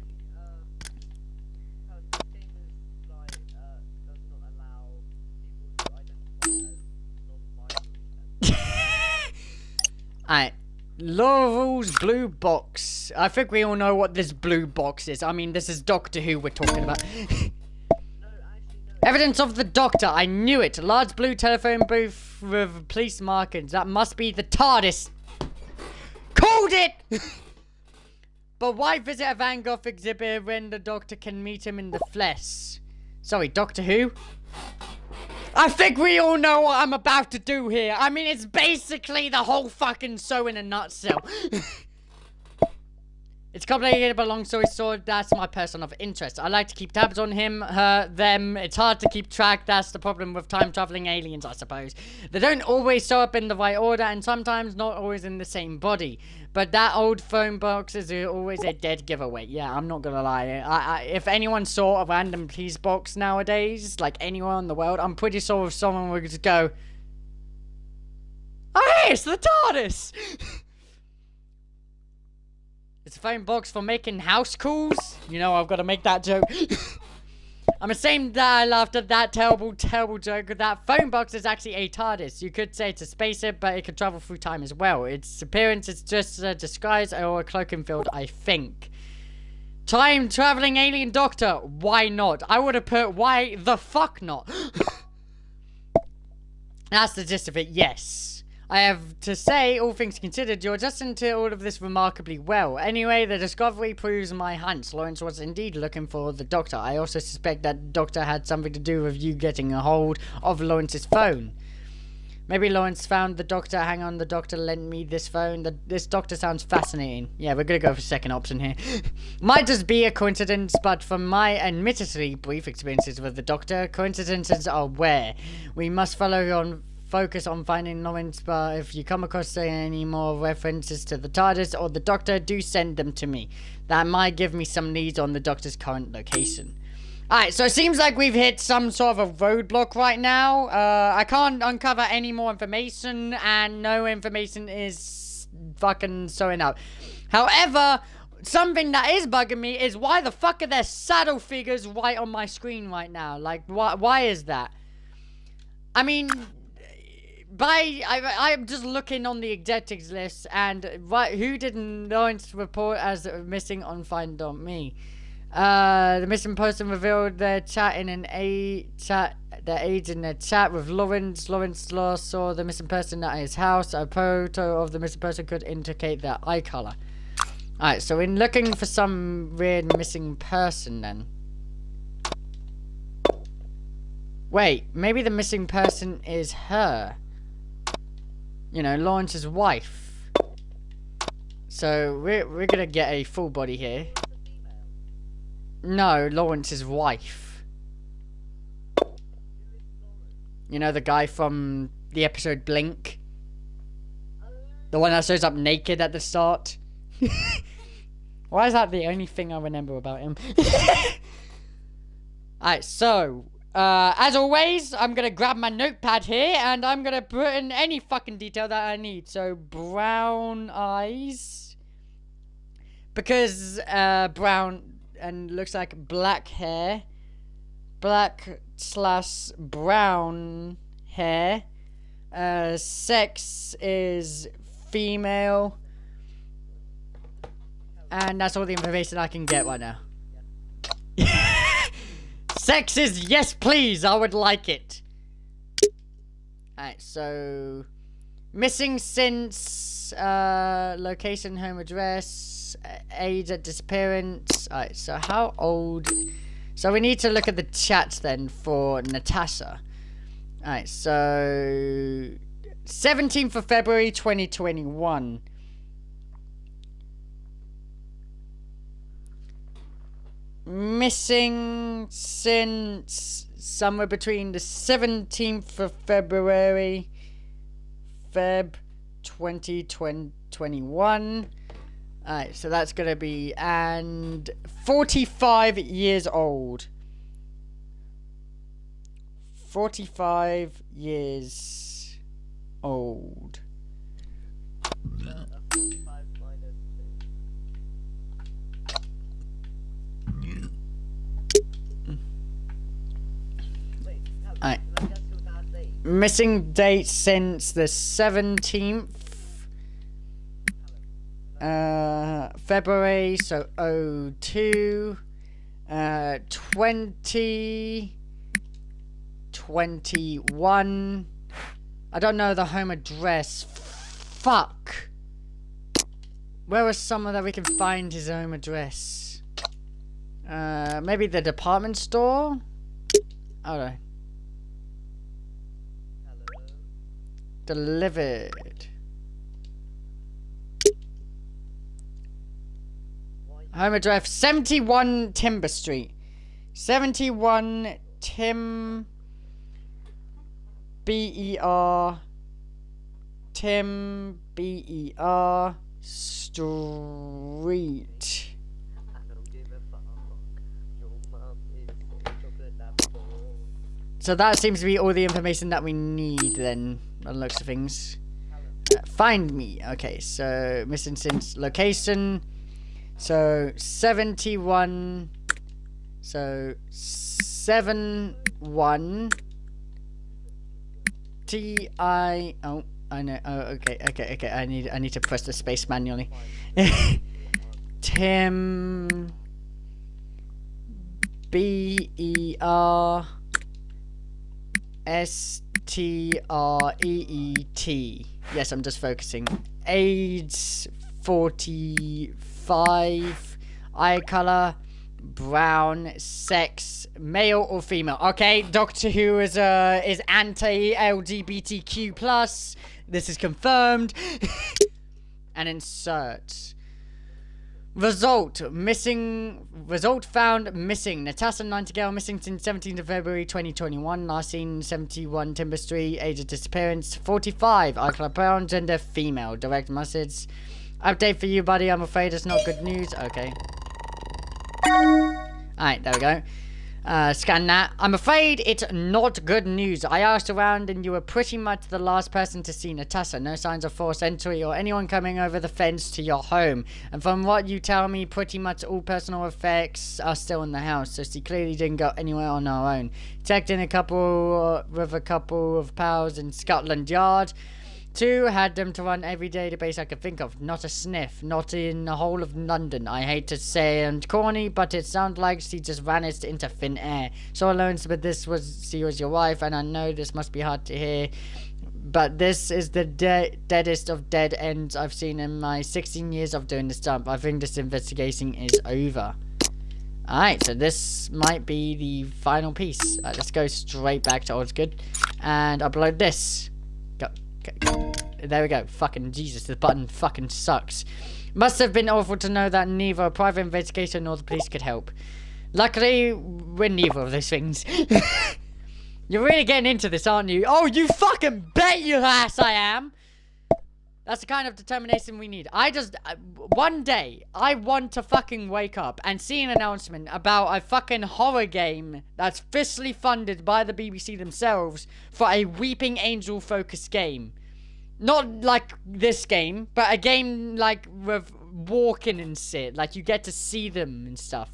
S1: Alright. Laurel's blue box. I think we all know what this blue box is. I mean, this is Doctor Who we're talking about. Evidence of the Doctor. I knew it. Large blue telephone booth with police markings. That must be the TARDIS. Called it! But why visit a Van Gogh exhibit when the Doctor can meet him in the flesh? Sorry, Doctor Who? I think we all know what I'm about to do here. I mean, it's basically the whole fucking show in a nutshell. It's complicated, but long story short, that's my person of interest. I like to keep tabs on him, her, them. It's hard to keep track. That's the problem with time-traveling aliens, I suppose. They don't always show up in the right order, and sometimes not always in the same body. But that old phone box is always a dead giveaway. Yeah, I'm not gonna lie. If anyone saw a random police box nowadays, like anywhere in the world, I'm pretty sure if someone would just go, "Oh, hey, it's the TARDIS!" It's a phone box for making house calls. You know, I've got to make that joke. I'm ashamed that I laughed at that terrible, terrible joke. That phone box is actually a TARDIS. You could say it's a spaceship, but it can travel through time as well. Its appearance is just a disguise or a cloaking field, I think. Time-traveling alien doctor. Why not? I would have put, why the fuck not? That's the gist of it, yes. I have to say, all things considered, you're adjusting to all of this remarkably well. Anyway, the discovery proves my hunch. Lawrence was indeed looking for the Doctor. I also suspect that Doctor had something to do with you getting a hold of Lawrence's phone. Maybe Lawrence found the Doctor. Hang on, the Doctor lent me this phone. This Doctor sounds fascinating. Yeah, we're gonna go for second option here. Might just be a coincidence, but from my admittedly brief experiences with the Doctor, coincidences are rare. We must focus on finding Lawrence, but if you come across any more references to the TARDIS or the Doctor, do send them to me. That might give me some leads on the Doctor's current location. Alright, so it seems like we've hit some sort of a roadblock right now. I can't uncover any more information, and no information is fucking showing up. However, something that is bugging me is why the fuck are there shadow figures right on my screen right now? Like, why is that? I mean, I'm just looking on the executives list, and who didn't Lawrence report as missing on Find.me? The missing person revealed their chat in their age in their chat with Lawrence. Lawrence last saw the missing person at his house. A photo of the missing person could indicate their eye color. Alright, so we're looking for some weird missing person then. Wait, maybe the missing person is her. You know, Lawrence's wife. So we're gonna get a full body here. No, Lawrence's wife. You know, the guy from the episode Blink? The one that shows up naked at the start? Why is that the only thing I remember about him? Alright, so as always, I'm gonna grab my notepad here and I'm gonna put in any fucking detail that I need. So, brown eyes. Because, brown and looks like black hair. Black/brown hair. Sex is female. And that's all the information I can get right now. Sex is yes, please. I would like it. Alright, so missing since location, home address, age at disappearance. Alright, so how old? So we need to look at the chat then for Natasha. Alright, so 17th of February 2021. Missing since somewhere between the 17th of February, Feb 2021. Alright, so that's gonna be, and 45 years old. 45 years old. Alright. Missing date since the 17th February, so 02 2021. I don't know the home address. Fuck. Where is someone that we can find his home address? Maybe the department store? I don't know. Delivered. Home address 71 Timber Street. 71 Tim B-E-R Tim B-E-R Street. So that seems to be all the information that we need then, on the looks of things. Find me. Okay, so missing since location. So 71. So 71 T-I. Oh, I know. Oh, okay. I need to press the space manually. Tim B-E-R S-T-R-E-E-T. Yes, I'm just focusing. Age 45. Eye color brown. Sex male or female. Okay, Doctor Who is anti-LGBTQ plus. This is confirmed. And insert. Result found missing. Natasha Nightingale missing since 17th of February 2021. Last seen 71 Timber Street. Age of disappearance 45. Eye color brown. Gender female. Direct message. Update for you, buddy. I'm afraid it's not good news. Okay. Alright, there we go. Scan that. I'm afraid it's not good news. I asked around and you were pretty much the last person to see Natasha. No signs of forced entry or anyone coming over the fence to your home. And from what you tell me, pretty much all personal effects are still in the house. So she clearly didn't go anywhere on her own. Checked in with a couple of pals in Scotland Yard. 2, had them to run every database I could think of. Not a sniff. Not in the whole of London. I hate to say and corny, but it sounds like she just vanished into thin air. So alone, but she was your wife, and I know this must be hard to hear. But this is the deadest of dead ends I've seen in my 16 years of doing this job. I think this investigation is over. Alright, so this might be the final piece. Let's go straight back to Old Good and upload this. There we go. Fucking Jesus, the button fucking sucks. Must have been awful to know that neither a private investigator nor the police could help. Luckily, we're neither of those things. You're really getting into this, aren't you? Oh, you fucking bet your ass I am! That's the kind of determination we need. One day, I want to fucking wake up and see an announcement about a fucking horror game that's officially funded by the BBC themselves for a Weeping Angel focused game. Not like this game, but a game like with walking and shit. Like you get to see them and stuff.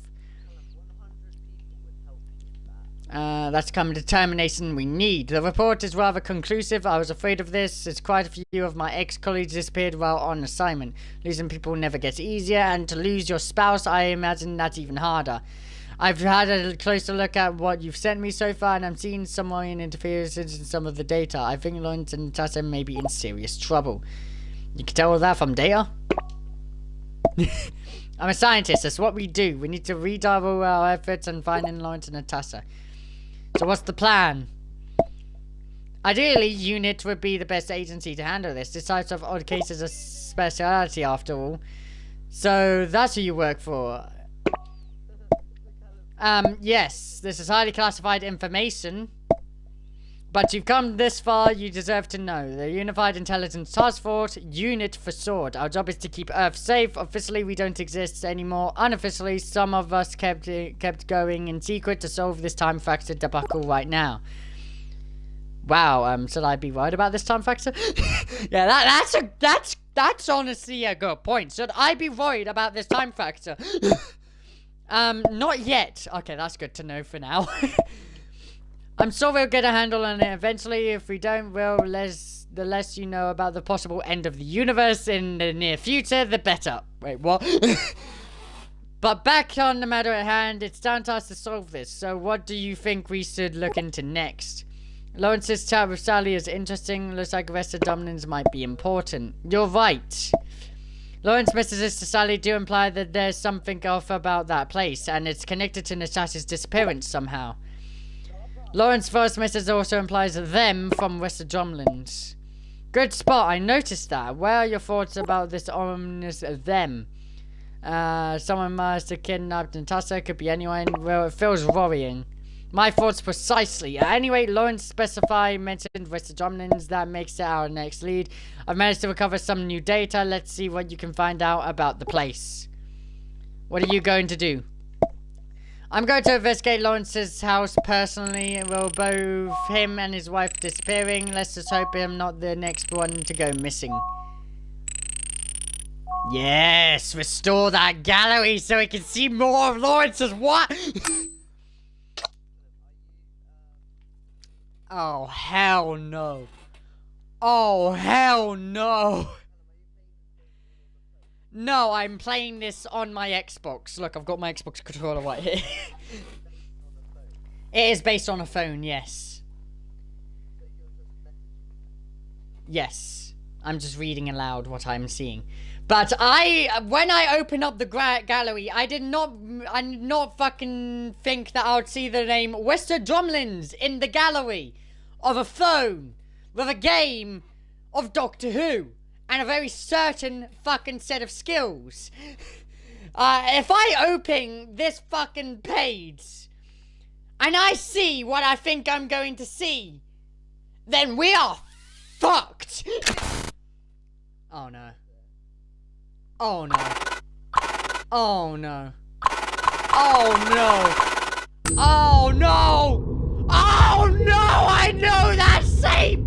S1: That's the kind of determination we need. The report is rather conclusive. I was afraid of this, as quite a few of my ex-colleagues disappeared while on assignment. Losing people never gets easier, and to lose your spouse, I imagine that's even harder. I've had a closer look at what you've sent me so far, and I'm seeing some worrying interferences in some of the data. I think Lawrence and Natasha may be in serious trouble. You can tell all that from data? I'm a scientist, that's what we do. We need to redouble our efforts on finding Lawrence and Natasha. So what's the plan? Ideally, UNIT would be the best agency to handle this. This type of odd case is a speciality after all. So that's who you work for. Yes, this is highly classified information. But you've come this far, you deserve to know. The Unified Intelligence Task Force, UNIT for short. Our job is to keep Earth safe. Officially, we don't exist anymore. Unofficially, some of us kept going in secret to solve this time factor debacle right now. Wow, should I be worried about this time factor? Yeah, that's honestly a good point. Should I be worried about this time factor? Not yet. Okay, that's good to know for now. I'm sure we'll get a handle on it eventually. If we don't, the less you know about the possible end of the universe in the near future, the better. Wait, what? But back on the matter at hand, it's down to us to solve this. So what do you think we should look into next? Lawrence's chat with Sally is interesting. Looks like the rest of Dominions might be important. You're right. Lawrence messages to Sally do imply that there's something off about that place, and it's connected to Natasha's disappearance somehow. Lawrence's first message also implies them from West Drumlands. Good spot, I noticed that. Where are your thoughts about this ominous them? Someone must have kidnapped Natasha, could be anyone. Well, it feels worrying. My thoughts precisely. Anyway, Lawrence mentioned West Drumlands. That makes it our next lead. I've managed to recover some new data. Let's see what you can find out about the place. What are you going to do? I'm going to investigate Lawrence's house personally. Will both him and his wife disappearing. Let's just hope I'm not the next one to go missing. Yes, restore that gallery so we can see more of Lawrence's what? Oh, hell no. Oh, hell no. No, I'm playing this on my Xbox. Look, I've got my Xbox controller right here. It is based on a phone, yes. Yes. I'm just reading aloud what I'm seeing. But when I open up the gallery, I did not fucking think that I would see the name Wester Drumlands in the gallery of a phone with a game of Doctor Who. And a very certain fucking set of skills. If I open this fucking page and I see what I think I'm going to see, then we are fucked. Oh no. Oh no. Oh no. Oh no. Oh no. Oh no, I know that shape.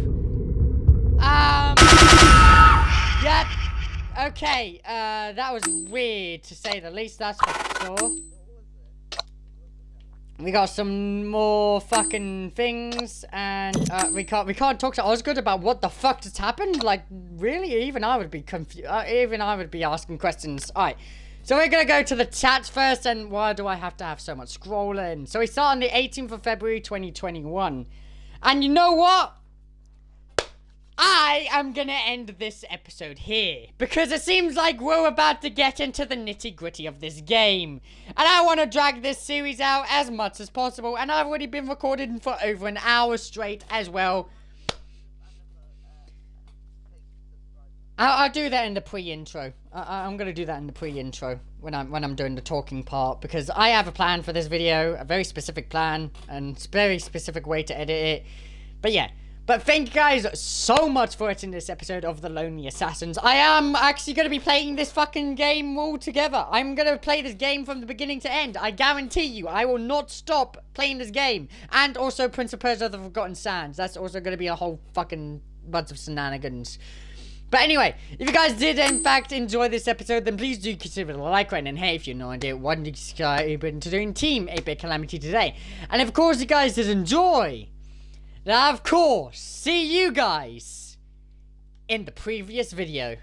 S1: Yep. Okay, that was weird to say the least, that's for sure. We got some more fucking things, and we can't talk to Osgood about what the fuck just happened. Like, really? Even I would be confused. Even I would be asking questions. Alright, so we're gonna go to the chat first, and why do I have to have so much scrolling? So we start on the 18th of February 2021. And you know what? I am gonna end this episode here, because it seems like we're about to get into the nitty-gritty of this game. And I want to drag this series out as much as possible, and I've already been recording for over an hour straight as well. I'll do that in the pre-intro. I'm gonna do that in the pre-intro when I'm doing the talking part, because I have a plan for this video, a very specific plan, and very specific way to edit it. But yeah. But thank you guys so much for watching this episode of The Lonely Assassins. I am actually going to be playing this fucking game all together. I'm going to play this game from the beginning to end. I guarantee you, I will not stop playing this game. And also Prince of Persia: The Forgotten Sands. That's also going to be a whole fucking bunch of shenanigans. But anyway, if you guys did in fact enjoy this episode, then please do consider it a like button. And hey, if you're no idea, why don't you subscribe to doing Team 8-Bit Calamity today? And of course, you guys did enjoy, then of course, see you guys in the previous video.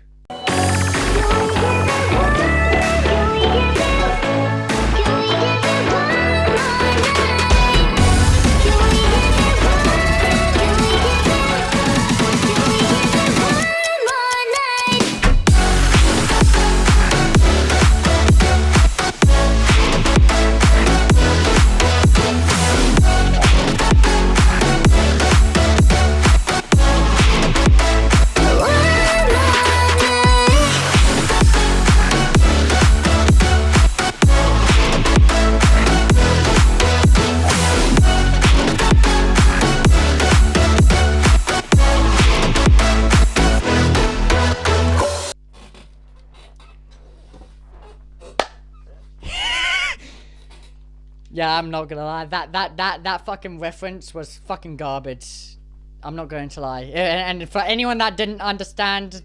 S1: Yeah, I'm not gonna lie. That fucking reference was fucking garbage. I'm not going to lie. And for anyone that didn't understand,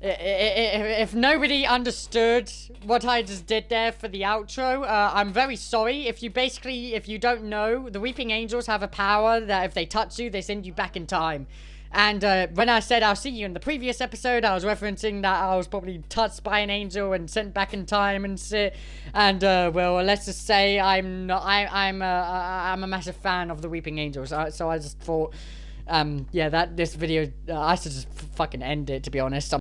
S1: if nobody understood what I just did there for the outro, I'm very sorry. If you don't know, the Weeping Angels have a power that if they touch you, they send you back in time. And when I said I'll see you in the previous episode, I was referencing that I was probably touched by an angel and sent back in time and shit. And well, let's just say I'm a massive fan of the Weeping Angels. So I just thought, yeah, that this video I should just fucking end it. To be honest.